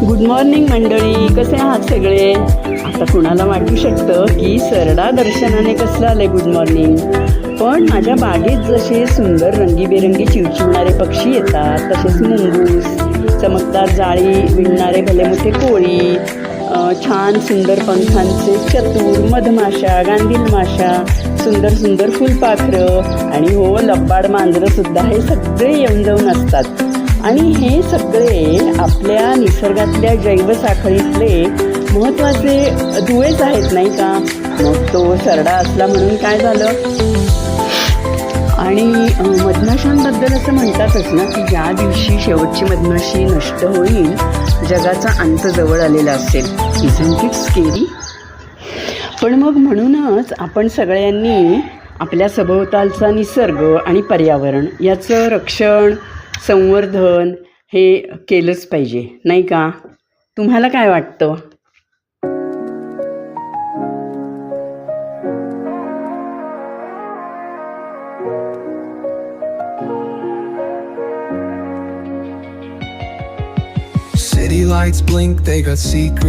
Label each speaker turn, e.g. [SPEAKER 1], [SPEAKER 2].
[SPEAKER 1] Good morning मंडळी, कसे आहात सगळे? आता कुणाला वाटू शकतं की सरडा दर्शनाने कसलं आले गुड मॉर्निंग, पण माझ्या बागेत जसे सुंदर रंगीबेरंगी चिवचिवणारे पक्षी येतात, तसेच मुंगूस, चमकदार जाळी विणणारे भलेमोठे कोळी, छान सुंदर पंखांचे चतुर मधमाशा, गांधील माशा, सुंदर सुंदर फुलपाखरं आणि हो लब्बाड मांजरंसुद्धा हे सगळे येऊन जाऊन असतात. आणि हे सगळे आपल्या निसर्गातल्या जैवसाखळीतले महत्त्वाचे दुवेच आहेत, नाही का? मग तो सरडा असला म्हणून काय झालं? आणि मधमाशांबद्दल असं म्हणतातच ना की ज्या दिवशी शेवटची मधमाशी नष्ट होईल, जगाचा अंत जवळ आलेला असेल. Isn't it scary? पण मग म्हणूनच आपण सगळ्यांनी आपल्या सभोवतालचा निसर्ग आणि पर्यावरण याचं रक्षण, संवर्धन हे केलंच पाहिजे, नाही का? तुम्हाला काय वाटतं?
[SPEAKER 2] City lights blink, they got secrets.